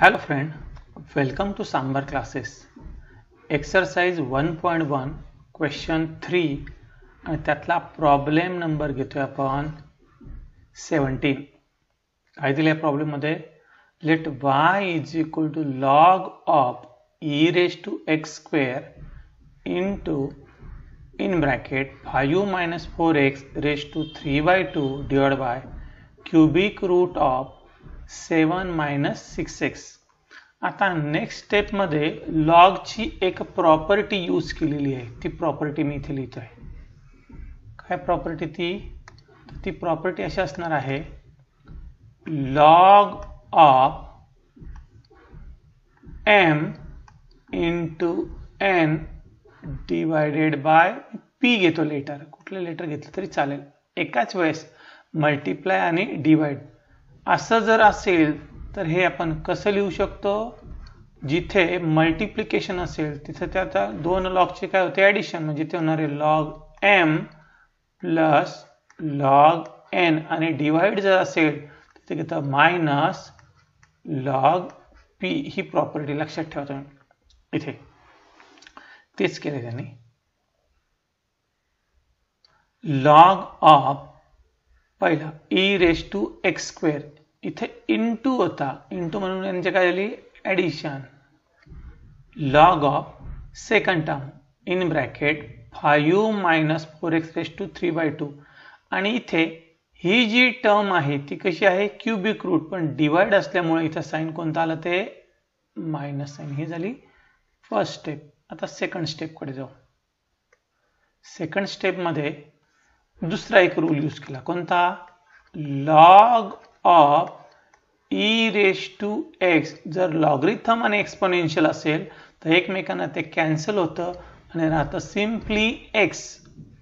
Hello friend, welcome to Sambar classes. Exercise 1.1 question 3 आणि त्यातला problem number घेतोय आपण 17. काय दिले प्रॉब्लेम मध्ये let y is equal to log of e raised to x square into in bracket 5 minus 4x raised to 3/2 divided by cubic root of 7 minus 6x. आता next step मध्ये log ची एक property use केलेली आहे. ती property मी इथे लिहितोय. काय प्रॉपर्टी ती प्रॉपर्टी अशी असणार आहे log of m into n divided by p घेतो लेटर. कुठलं लेटर घेतलं तरी चालेल. एकाच वेळेस मल्टिप्लाय आणि डिवाइड असं जर असेल तर हे आपण कसं लिहू शकतो. जिथे मल्टिप्लिकेशन असेल तिथे त्याचा दोन लॉगचे काय होते ऍडिशन, म्हणजे ते होणार आहे log m plus log n आणि डिवाइड जर असेल तर ते घेतं मायनस लॉग p. ही प्रॉपर्टी लक्षात ठेवतो इथे. तेच केले त्यांनी. लॉग ऑफ पहिला e raise to x square इथे इंटू होता, इंटू म्हणून यांचे काय झाली addition. Log of second term in bracket 5 minus 4x raise to 3/2 आणि इथे ही जी टर्म आहे ती कशी आहे क्यूबिक रूट, पण डिवाइड असल्यामुळे इथं साइन कोणता आला ते मायनस साइन. ही झाली फर्स्ट स्टेप. आता सेकंड स्टेप कडे जाऊ. सेकंड स्टेप मध्ये दुसरा एक रूल यूज केला. कोणता log of e raise to x जर लॉगरिथम आणि एक्सपोनेन्शियल असेल तर एकमेकांना ते कॅन्सल होतं आणि राहतं सिम्पली x.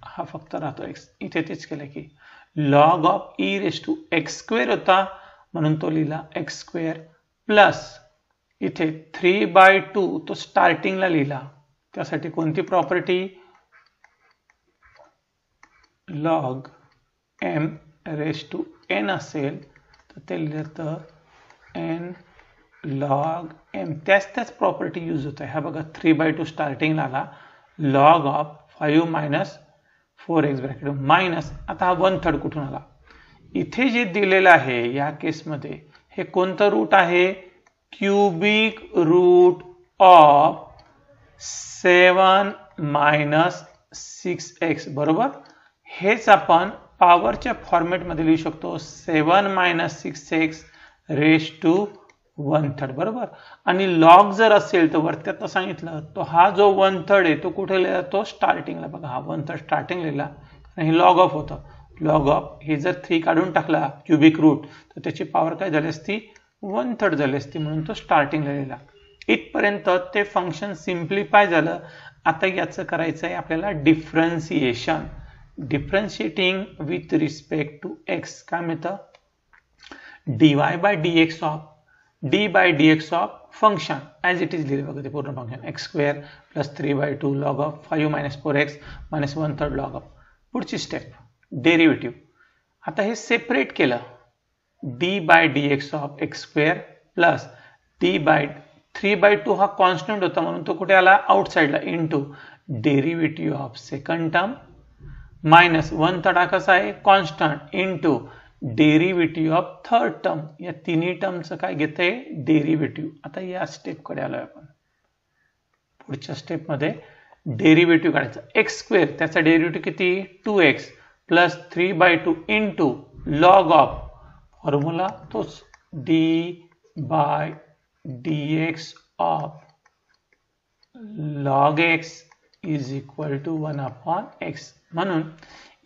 हा फक्त राहतो x. इथे तेच केलं की log of e raise to x square होता म्हणून तो लिहिला x स्क्वेअर प्लस इथे 3/2 तो स्टार्टिंगला लिहिला. त्यासाठी कोणती property log m raise to n असेल तर ते लिहिलं n log m. त्याच प्रॉपर्टी यूज होत आहे. हा बघा 3/2 स्टार्टिंगला आला log of 5 minus 4x bracket minus. आता हा 1/3 कुठून आला. इथे जे दिलेलं आहे या केसमध्ये हे कोणतं रूट आहे cubic route of 7 minus 6x बरोबर. हेच आपण पॉवरच्या फॉर्मॅटमध्ये लिहू शकतो 7 मायनस 6x रेज टू 1/3 बरोबर. आणि लॉग जर असेल तर वरती आता सांगितलं तो हा जो 1/3 आहे तो कुठे लिहिला तो स्टार्टिंगला. बघा हा 1/3 स्टार्टिंग लिहिला आणि हे लॉग ऑफ होतं. लॉग ऑफ हे जर 3 काढून टाकला क्यूबिक रूट तर त्याची पॉवर काय झाली असती 1/3 झाली असती म्हणून तो स्टार्टिंगला लिहिला. इथपर्यंत ते फंक्शन सिम्प्लिफाय झालं. आता याचं करायचं आहे आपल्याला differentiation. Differentiating with respect to x काय मिळतं dy by dx of d by dx of function as it is लिहिले बघा ते पूर्ण function x square plus 3/2 log of 5 minus 4x minus 1/3 log of. पुढची स्टेप डेरिव्हेटिव्ह. आता हे separate केलं d by dx of x square plus d by 3/2 हा constant होता म्हणून तो कुठे आला आउटसाइडला into derivative of second term minus 1/3 कसा आहे constant into derivative of third term. या तिन्ही टर्मचं काय घेतंय डेरिव्हेटिव्ह. आता या स्टेप कडे आलोय आपण. पुढच्या स्टेप मध्ये डेरिव्हेटिव्ह काढायचा x स्क्वेअर त्याचा डेरिव्हेटिव्ह किती 2x plus 3/2 into log of formula तोच d by dx of log x is equal to 1/x. म्हणून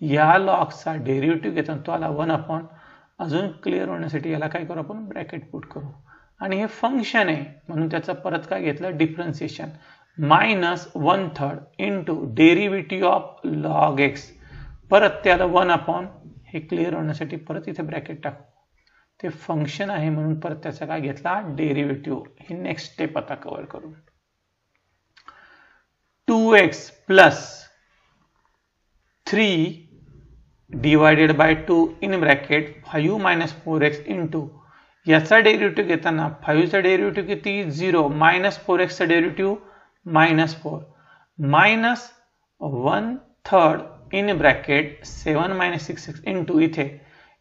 या लॉगचा डेरिव्हेटिव्ह घेताना तो आला 1/. अजून क्लिअर होण्यासाठी याला काय करू आपण ब्रॅकेट पुट करू आणि हे फंक्शन आहे म्हणून त्याचा परत काय घेतलं differentiation minus 1/3 into derivative of log x परत त्याला 1/. हे क्लिअर होण्यासाठी परत इथे ब्रॅकेट टाकू. ते फंक्शन आहे म्हणून परत त्याचा काय घेतला डेरिव्हेटिव्ह. ही नेक्स्ट स्टेप आता कव्हर करू. 2x plus 3 divided by 2 in bracket 5 minus 4x into याचा डेरिव्हेटिव्ह घेताना 5 चा डेरिव्हेटिव्ह किती 0 मायनस 4x चा derivative minus 4 minus 1/3 in bracket 7 minus 6x into इथे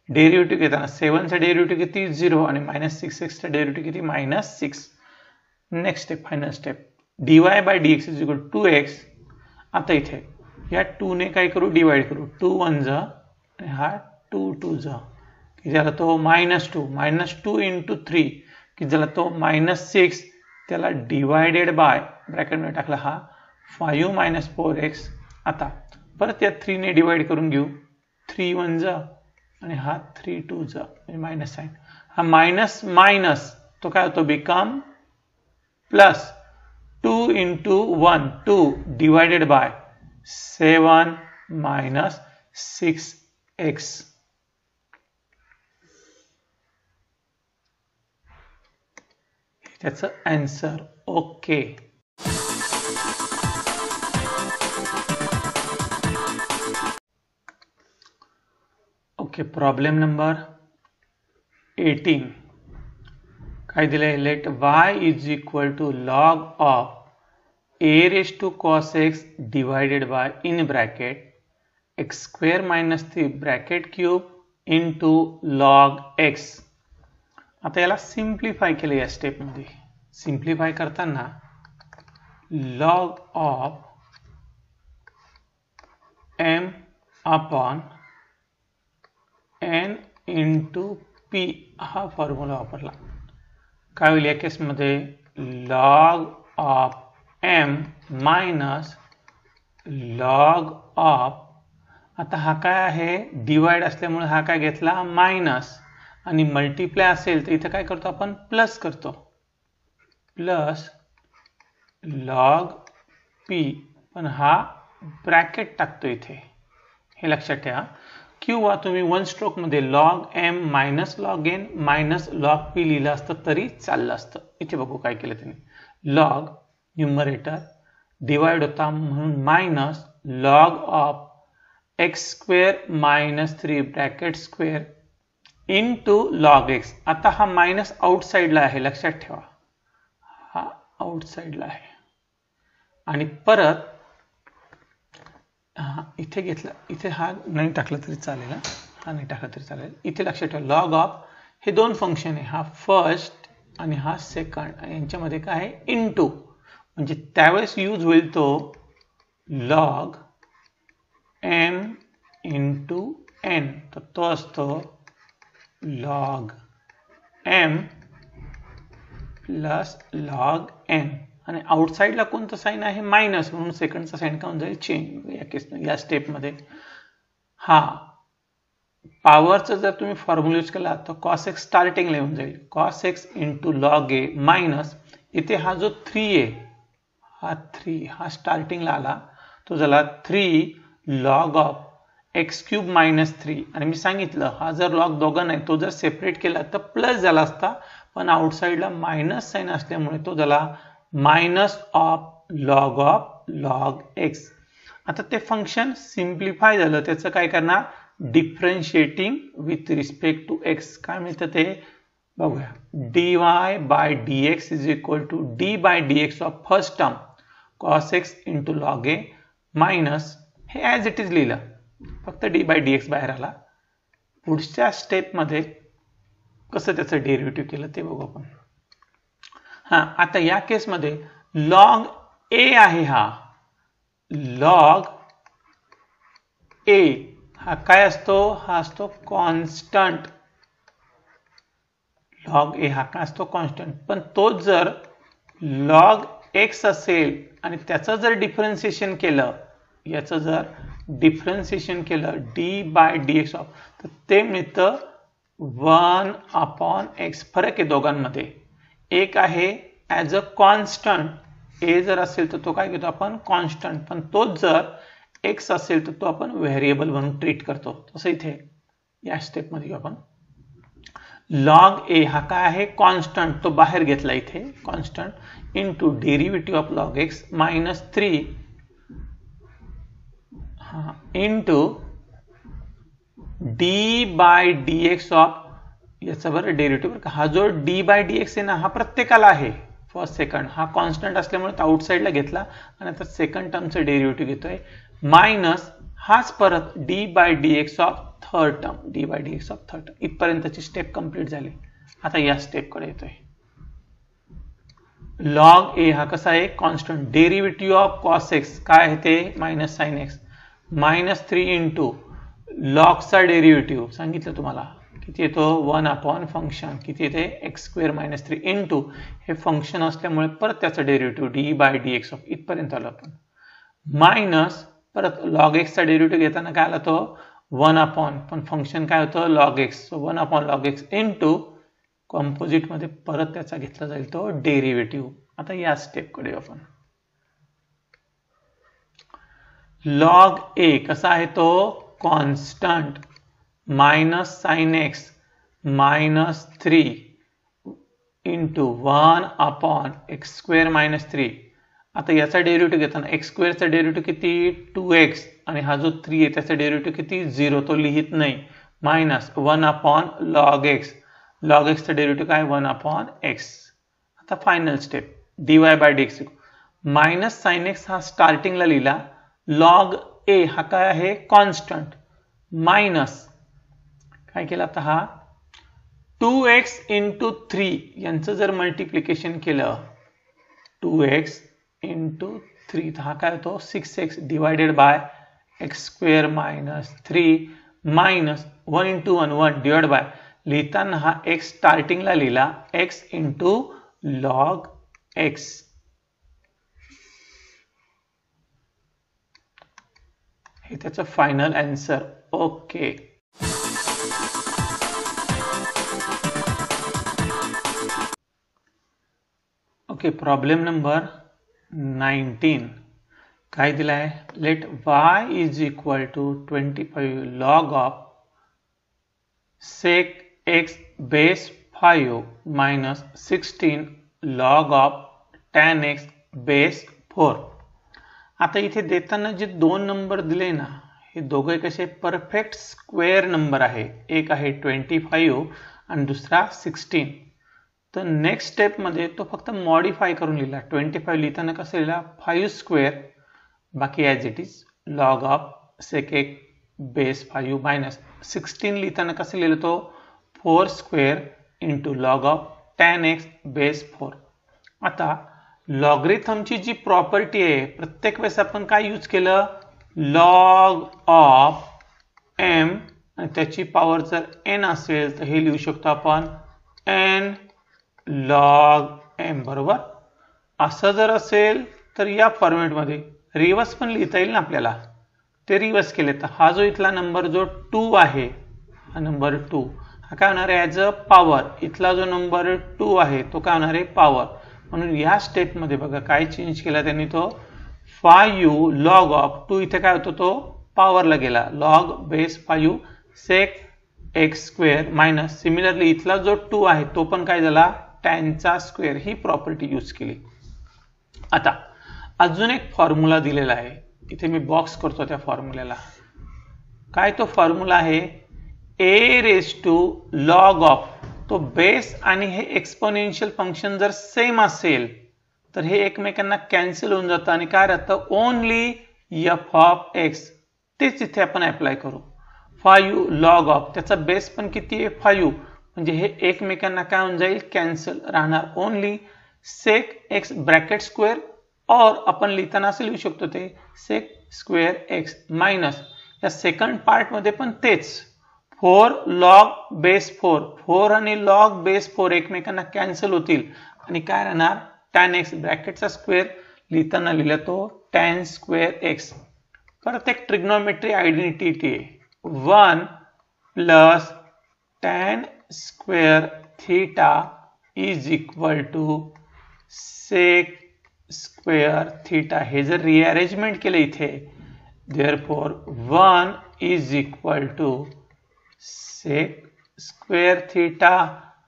डेरिव्हेटिव्ह घेताना 7 चा डेरिव्हेटिव्ह किती 0 आणि मायनस 6x चा डेरिव्हेटिव्ह किती minus 6. Next step final step dy by dx is equal 2x. आता इथे या 2 ने काय करू डिवाइड करू 2 1 जा आणि हा 2 2 जा की झाला तो -2 इंटू 3 की झाला तो -6 त्याला डिवायडेड बाय ब्रॅकेट मध्ये टाकला हा 5 मायनस 4x. आता परत या 3 ने डिवाइड करून घेऊ 3 1 जा आणि हा 3 2 जा म्हणजे मायनस साइन हा मायनस मायनस तो काय होतो become plus 2 into 1 2 divided by 7 minus 6x. त्याचं answer. Okay okay problem number 18 काय दिलंय let y is equal to log of a raise to cos x divided by in bracket x square minus 3 bracket cube into log x. आता याला simplify केलं या step मध्ये. Simplify करताना log of m upon n into p हा formula वापरला. काय होईल या केसमध्ये log of m minus log of. आता हा काय आहे डिवाइड असल्यामुळे हा काय घेतला मायनस आणि मल्टिप्लाय असेल तर इथे काय करतो आपण प्लस करतो प्लस लॉग p पण हा ब्रॅकेट टाकतो इथे हे लक्षात ठेवा. किंवा तुम्ही वन स्ट्रोक मध्ये log m minus log n minus log p लिहिलं असतं तरी चाललं असतं. इथे बघू काय केलं त्यांनी लॉग न्यूमरेटर डिवाइड होता म्हणून minus log of x square minus 3 bracket square into log x. आता हा मायनस आउटसाइडला आहे लक्षात ठेवा हा आउटसाइडला आहे आणि परत इथे घेतला इथे हा नाही टाकला तरी चालेल हा नाही टाकला तरी चालेल. इथे लक्षात ठेवा लॉग ऑफ हे दोन फंक्शन आहे हा फर्स्ट आणि हा सेकंड यांच्यामध्ये काय आहे इनटू म्हणजे त्यावेळेस यूज होईल तो लॉग m इंटू n तर तो असतो log m plus log n आणि आउटसाइडला कोणतं साइन आहे मायनस म्हणून सेकंडचा साइन का होऊन जाईल चेंज या केस या स्टेप मध्ये. हा पॉवरचा जर तुम्ही फॉर्म्युला यूज केला तर cos x स्टार्टिंगला येऊन जाईल cos x into log a minus इथे हा जो 3 आहे हा 3 हा स्टार्टिंगला आला तो झाला 3 log of x cube minus 3 आणि मी सांगितलं हा जर लॉग दोघं नाही तो जर सेपरेट केला तर प्लस झाला असता पण आउटसाइडला मायनस साइन असल्यामुळे तो झाला मायनस ऑफ लॉग x. आता ते फंक्शन सिम्प्लिफाय झालं त्याचं काय करणार differentiating with respect to x. काय मिळतं ते बघूया dy by dx is equal to d by dx of first term cos x into log a minus हे ॲज इट इज लिहिलं फक्त d बाय dx बाहेर आला. पुढच्या स्टेप मध्ये कसं त्याचं डेरिव्हेटिव्ह केलं ते बघू आपण. हा आता या केस मध्ये लॉग a आहे हा लॉग a हा काय असतो हा असतो कॉन्स्टंट. लॉग a हा काय असतो कॉन्स्टंट पण तो जर लॉग x असेल आणि त्याचं जर डिफरन्शिएशन केलं याचं जर डिफरन्शिएशन केलं d बाय dx ऑफ तर ते मिळतं 1 अपॉन x. फरक आहे दोघांमध्ये एक आहे ॲज अ कॉन्स्टंट a जर असेल तर तो काय घेतो आपण कॉन्स्टंट पण तोच जर x असेल तर तो आपण व्हेरिएबल म्हणून ट्रीट करतो. तसं इथे या स्टेप मध्ये आपण लॉग a हा काय आहे कॉन्स्टंट तो बाहेर घेतला इथे constant into derivative of log x minus 3 into d by dx of याचा बरं डेरिव्हेटिव्ह का हा जो डी बाय डी एक्स आहे ना हा प्रत्येकाला आहे. फर्स्ट सेकंड हा कॉन्स्टंट असल्यामुळे तो आउटसाइडला घेतला आणि आता सेकंड टर्मचं डेरिव्हेटिव्ह घेतोय मायनस हाच परत D by D x of third term, D by D x of third term. इथपर्यंतची स्टेप कंप्लीट झाली. आता या स्टेपकडे येतोय. लॉग ए हा कसा आहे constant, derivative of cos X काय आहे ते मायनस साइन एक्स, -3 इंटू लॉगचा डेरिव्हेटिव्ह सांगितलं तुम्हाला किती येतो 1 अपॉन फंक्शन किती येते x² - 3 इंटू हे फंक्शन असल्यामुळे परत त्याचं derivative d by D x of इथपर्यंत आलो आपण. मायनस परत लॉग एक्सचा डेरिव्हेटिव्ह घेताना काय आला तो 1 अपॉन, पण फंक्शन काय होतं log x, 1 upon log x into composite मध्ये परत त्याचा घेतला जाईल तो डेरिव्हेटिव्ह. आता या स्टेपकडे आपण लॉग ए कसा आहे तो constant minus sine X -3 into 1 upon x² - 3. आता याचा डेरिव्हेटिव्ह घेताना x² चा डेरिव्हेटिव्ह किती 2x आणि हा जो 3 आहे त्याचा डेरिव्हेटिव्ह किती 0 तो लिहित नाही, minus 1 upon log x, log एक्सचा डेरिव्हेटिव्ह काय 1 अपॉन एक्स. आता final step dy by dx minus sine x हा स्टार्टिंगला लिहिला, लॉग ए हा काय आहे कॉन्स्टंट मायनस काय केलं आता हा 2x इंटू 3 यांचं जर मल्टिप्लिकेशन केलं 2x इंटू 3 तर हा काय होतो 6x divided by x² - 3 minus 1 into 1 1 divide by लिहिताना हा x स्टार्टिंगला लिहिला x इंटू लॉग x. हे त्याचं final answer. Okay okay problem number 19 काय दिलाय, let y is equal to 25 log of sec x base 5 minus 16 log of tan x base 4. आता इथे देताना जे दोन नंबर दिले ना हे दोघे कसे परफेक्ट स्क्वेअर नंबर आहे, एक आहे 25 आणि दुसरा 16. तर नेक्स्ट स्टेप मध्ये तो फक्त मॉडिफाय करून लिहिला, 25 लिहिताना कसं लिहिला 5² बाकी as it is log of sec x base 5 minus 16 लिहिताना कसं लिहिलं तो 4² into log of tan x base 4. आता लॉगरिथमची जी प्रॉपर्टी आहे प्रत्येक वेळेस आपण काय यूज केलं लॉग ऑफ m आणि त्याची पॉवर जर n असेल तर हे लिहू शकतो आपण n लॉग m बरोबर. असं जर असेल तर या फॉर्मॅटमध्ये रिव्हर्स पण लिहिता येईल ना आपल्याला, ते रिव्हर्स केले तर हा जो इथला नंबर जो 2 आहे हा नंबर 2 हा काय होणार आहे ॲज अ पॉवर, इथला जो नंबर 2 आहे तो काय होणार आहे पॉवर. म्हणून या स्टेप मध्ये बघा काय चेंज केला त्यांनी तो 5 लॉग ऑफ 2 इथे काय होतो तो पॉवरला गेला log base 5 sec x² minus similarly इथला जो 2 आहे तो पण काय झाला tan चा स्क्वेअर, ही प्रॉपर्टी यूज केली. आता अजून एक फॉर्म्युला दिलेला आहे इथे मी बॉक्स करतो त्या फॉर्म्युल्याला. काय तो फॉर्म्युला आहे a raise to log of, तो बेस आणि हे एक्सपोनेन्शियल फंक्शन जर सेम असेल तर हे एकमेकांना कॅन्सल होऊन जातं आणि काय राहतं ओनली f ऑफ x. तेच इथे आपण अप्लाय करू 5 लॉग ऑफ, त्याचा बेस पण किती आहे 5 म्हणजे हे एकमेकांना काय होऊन जाईल कॅन्सल, राहणार only sec x bracket square और आपण लिहिताना असं लिहू शकतो ते sec स्क्वेअर x मायनस या सेकंड पार्ट मध्ये पण तेच 4 लॉग बेस 4, 4 आणि लॉग बेस 4 एकमेकांना कॅन्सल होतील आणि काय राहणार tan x ब्रॅकेटचा स्क्वेअर लिहिताना लिहिला तो tan स्क्वेअर x. परत एक ट्रिग्नोमेट्री आयडेंटिटी आहे 1 plus tan square theta is equal to sec square theta. हे जर रिअरेंजमेंट केलं इथे therefore 1 is equal to sec square theta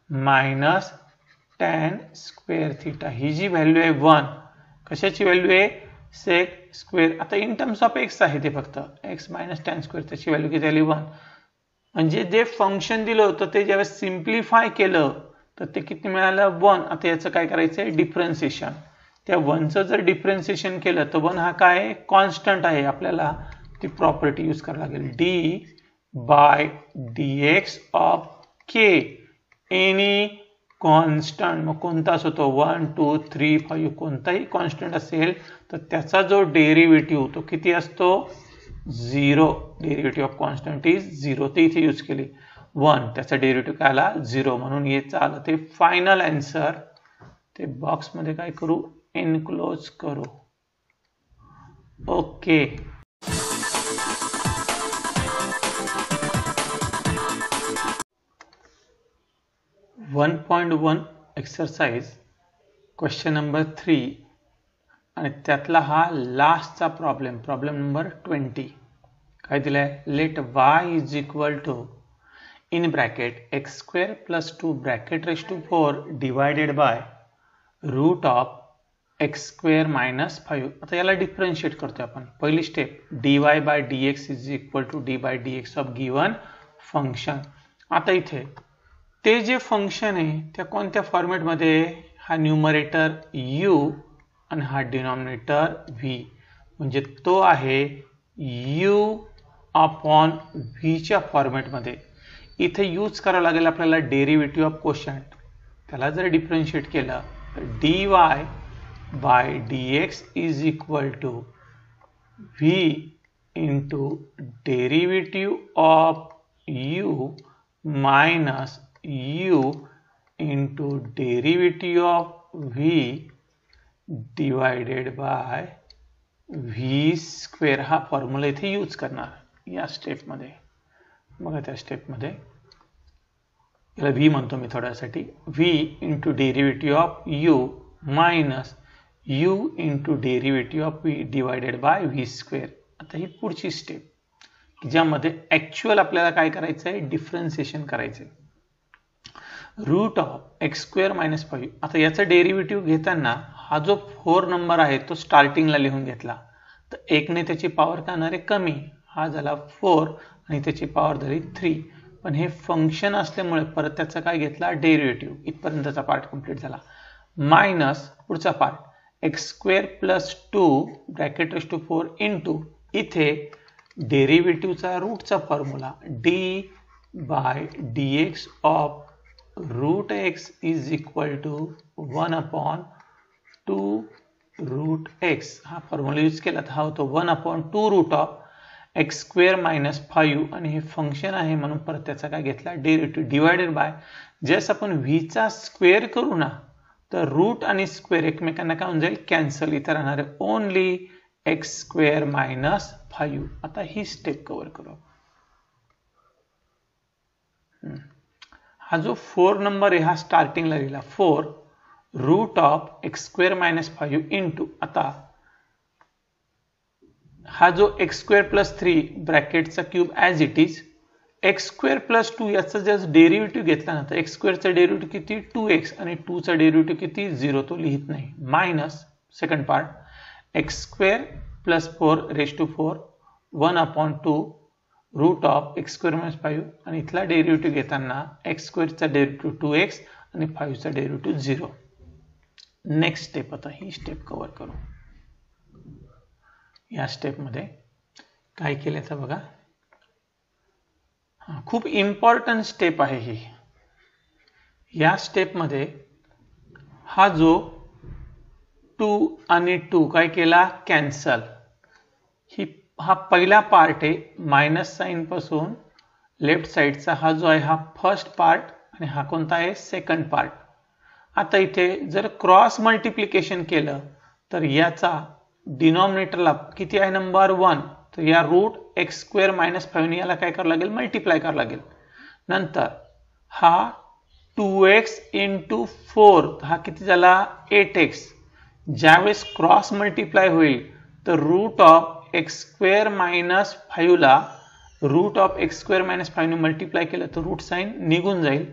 minus tan square theta. ही जी व्हॅल्यू आहे 1 कशाची व्हॅल्यू आहे sec स्क्वेअर, आता इन टर्म्स ऑफ x आहे ते फक्त x मायनस tan स्क्वेअर, त्याची व्हॅल्यू किती आली 1. म्हणजे जे फंक्शन दिलं होतं ते ज्यावेळेस सिम्प्लिफाय केलं तर ते किती मिळालं 1. आता याचं काय करायचंय डिफरन्शिएशन. त्या 1चं जर डिफरन्शिएशन केलं तर 1 हा काय आहे कॉन्स्टंट आहे. आपल्याला ती प्रॉपर्टी यूज करावी लागेल d/dx of k any constant. मग कोणता असो तो 1 2 3 5 कोणताही कॉन्स्टंट असेल तर त्याचा जो डेरिव्हेटिव्ह तो किती असतो 0. Derivative of constant is 0. ते इथे यूज केली 1 त्याचा डेरिव्हेटिव्ह काय आला 0 म्हणून याचं आलं ते फायनल आन्सर. ते बॉक्स मध्ये काय करू एनक्लोज करू. Okay. One 1.1 exercise question number 3 आणि त्यातला हा लास्टचा प्रॉब्लेम नंबर 20. काय दिलाय let y is equal to in bracket x square plus 2 bracket raised to 4 divided by root of x square minus 5. आता याला डिफरन्शिएट करतोय आपण. पहिली step dy by dx is equal to d by dx of given function. आता इथे ते जे function आहे त्या कोणत्या फॉर्मॅटमध्ये हा न्यूमरेटर u आणि हा डिनॉमिनेटर v म्हणजे तो आहे u अपॉन v च्या फॉर्मॅटमध्ये. इथे यूज करावं लागेल आपल्याला डेरिव्हेटिव्ह ऑफ कोशंट. त्याला जर डिफरन्शिएट केलं तर dy by dx is equal to v into derivative of u minus u into derivative of v divided by v square. हा फॉर्म्युला इथे यूज करणार या स्टेपमध्ये. बघा त्या स्टेपमध्ये याला v म्हणतो मी थोड्यासाठी. v into derivative of u minus u into derivative of v divided by v square. आता ही पुढची स्टेप ज्यामध्ये ऍक्च्युअल आपल्याला काय करायचं आहे डिफरन्शिएशन करायचं आहे. Root of x square minus 5. आता याचा डेरिव्हेटिव्ह घेताना हा जो 4 नंबर आहे तो स्टार्टिंगला लिहून घेतला तर 1 ने त्याची पॉवर काय होणार आहे कमी. हा झाला 4 आणि त्याची पॉवर झाली 3. पण हे फंक्शन असल्यामुळे परत त्याचा काय घेतला डेरिव्हेटिव्ह. इथपर्यंतचा पार्ट कंप्लीट झाला. मायनस पुढचा part x square plus 2 bracket raise to 4 into इथे डेरिव्हेटिव्हचा रूटचा formula d by dx of root x is equal to 1 upon 2 root x. हा फॉर्म्युला यूज केला तर हा होतो 1 upon 2 root of x square minus 5 आणि हे फंक्शन आहे म्हणून परत त्याचा काय घेतला डेरिव्हेटिव्ह डिवायडेड बाय जस्ट आपण v चा स्क्वेअर करू ना तर रूट आणि स्क्वेअर एकमेकांना काय होऊन जाईल कॅन्सल. इथे राहणार आहे ओनली एक्स स्क्वेअर मायनस 5. आता ही स्टेप कव्हर करू. हा जो 4 नंबर आहे हा स्टार्टिंगला लिहिला 4 root of x square minus 5 into आता हा जो एक्स स्क्वेअर प्लस 3 ब्रॅकेटचा cube as it is X square plus 2 याचा जस्ट डेरिव्हेटिव्ह घेतला ना तर एक्स स्क्वेअरचा डेरिव्हेटिव्ह किती 2x आणि 2 चा डेरिव्हेटिव्ह किती 0 तो लिहित नाही. Minus second part x square plus 4 raise to 4 1 upon 2 root of x square minus 5 आणि इथला डेरिव्हेटिव्ह घेताना एक्स स्क्वेअरचा डेरिव्हेटिव्ह 2x आणि 5 चा डेरिव्हेटिव्ह 0. नेक्स्ट स्टेप आता ही स्टेप कव्हर करू. या स्टेपमध्ये काय केल्याचं बघा. खूप इम्पॉर्टंट स्टेप आहे ही. या स्टेपमध्ये हा जो 2 आणि 2 काय केला कॅन्सल. हा पहिला पार्ट आहे मायनस साइन पासून लेफ्ट साइडचा हा जो आहे हा फर्स्ट पार्ट आणि हा कोणता आहे सेकंड पार्ट. आता इथे जर क्रॉस मल्टिप्लिकेशन केलं तर याचा डिनॉमिनेटरला किती आहे नंबर 1 तर या रूट एक्स स्क्वेअर मायनस 5 ने याला काय करावं लागेल मल्टिप्लाय करावं लागेल. नंतर हा 2x इंटू 4 हा किती झाला 8x. ज्यावेळेस क्रॉस मल्टिप्लाय होईल तर root of x square minus 5 ला root of x square minus 5 ने मल्टिप्लाय केलं तर रूट साइन निघून जाईल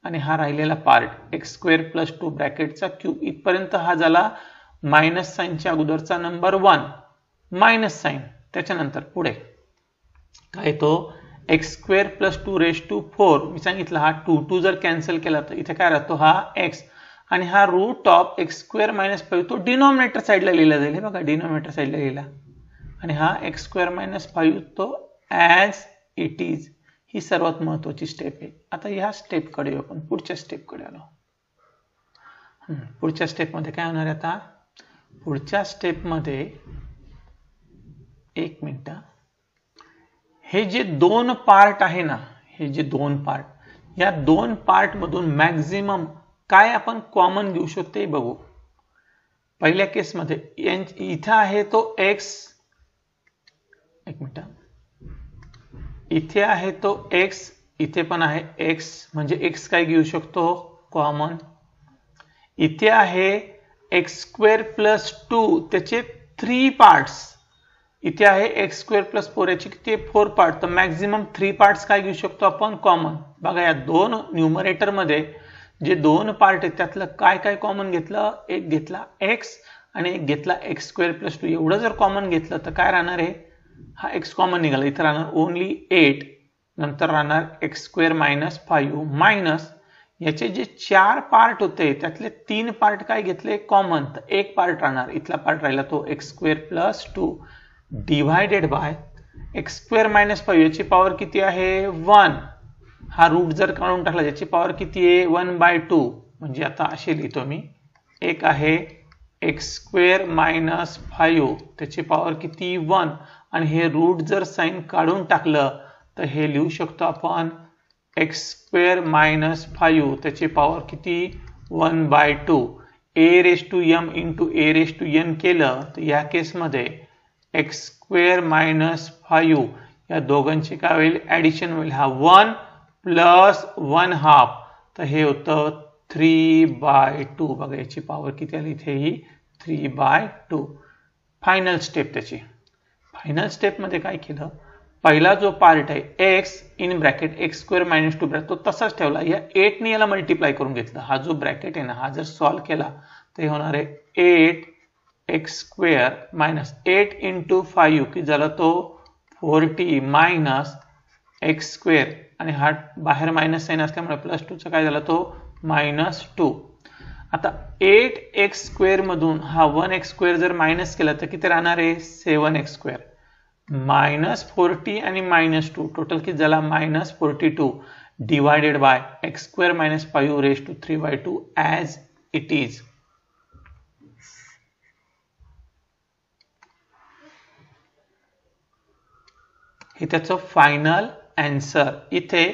आणि हा राहिलेला पार्ट एक्स स्क्वेअर प्लस 2 ब्रॅकेटचा क्यूब इथपर्यंत हा झाला मायनस साइनच्या अगोदरचा नंबर 1 मायनस साइन. त्याच्यानंतर पुढे काय तो x² + 2⁴ मी सांगितलं हा 2 जर कॅन्सल केला तर इथे काय राहतो हा x आणि हा √x² - 5 तो डिनॉमिनेटर साईडला लिहिला जाईल. हे बघा डिनॉमिनेटर साईडला लिहिला आणि हा x² - 5 तो ॲज इट इज. ही सर्वात महत्वाची स्टेप आहे. आता ह्या स्टेपकडे येऊ आपण, पुढच्या स्टेपकडे आलो. पुढच्या स्टेपमध्ये काय होणार आहे आता? पुढच्या स्टेपमध्ये एक मिनिट, हे जे दोन पार्ट आहे ना, हे जे दोन पार्ट, या दोन पार्ट मधून मॅक्झिमम काय आपण कॉमन घेऊ शकतो ते बघू. पहिल्या केसमध्ये इथे आहे तो x, एक मिनिट, इथे आहे तो x, इथे पण आहे x, म्हणजे x काय घेऊ शकतो कॉमन. इथे आहे x² + 2 त्याचे 3 पार्ट्स, इथे आहे x² + 4 याचे किती 4 पार्ट, तर मॅक्झिमम 3 पार्ट्स काय घेऊ शकतो आपण कॉमन. बघा या दोन न्यूमरेटर मध्ये जे दोन पार्ट आहेत त्यातलं काय काय कॉमन घेतलं, एक घेतला x आणि एक घेतला x² + 2. एवढं जर कॉमन घेतलं तर काय राहणार आहे, हा x कॉमन निघाला, इथे राहणार ओनली 8, नंतर राहणार x² - 5 मायनस याचे जे 4 पार्ट होते त्यातले 3 पार्ट काय घेतले कॉमन, तर एक पार्ट राहणार, इथला पार्ट राहिला तो x² + 2 डिवायडेड बाय x² - 5 याची पॉवर किती आहे 1, हा रूट जर काढून टाकला याची पॉवर किती आहे 1/2, म्हणजे आता असे लिहितो मी, एक आहे x² - 5 त्याची पॉवर किती 1 आणि हे रूट जर साइन काढून टाकलं तर हे लिहू शकतो आपण x² - 5 त्याची पॉवर किती 1/2 a⁻m × a⁻n केलं तर या केसमध्ये x² - 5 या दोघांची काय होईल ऍडिशन होईल, हा 1 + 1/2 तर हे होतं 3/2. बघा याची पॉवर किती आली इथे ही 3/2. फायनल स्टेप त्याची, फायनल स्टेप मध्ये काय केलं, पहिला जो पार्ट आहे x इन ब्रॅकेट x² - 2 तो तसाच ठेवला, या 8 ने याला मल्टिप्लाय करून घेतलं. हा जो ब्रॅकेट आहे ना हा जर सॉल्व केला तर होणार आहे 8x² - 8 × 5 की झाला तो 40 मायनस x² आणि हा बाहेर मायनस साइन असल्यामुळे +2 चा काय झाला तो -2. आता 8x² मधून हा 1x² जर मायनस केला तर किती राहणार आहे 7x², -40 आणि -2 टोटल किती झाला -42 divided by x² - 5 3/2 as it is. हे त्याचं फायनल आन्सर. इथे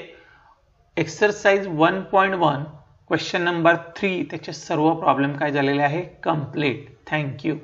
एक्सरसाइज 1.1 क्वेश्चन नंबर 3 त्याचे सर्व प्रॉब्लेम काय झालेले आहे कंप्लीट. थँक्यू.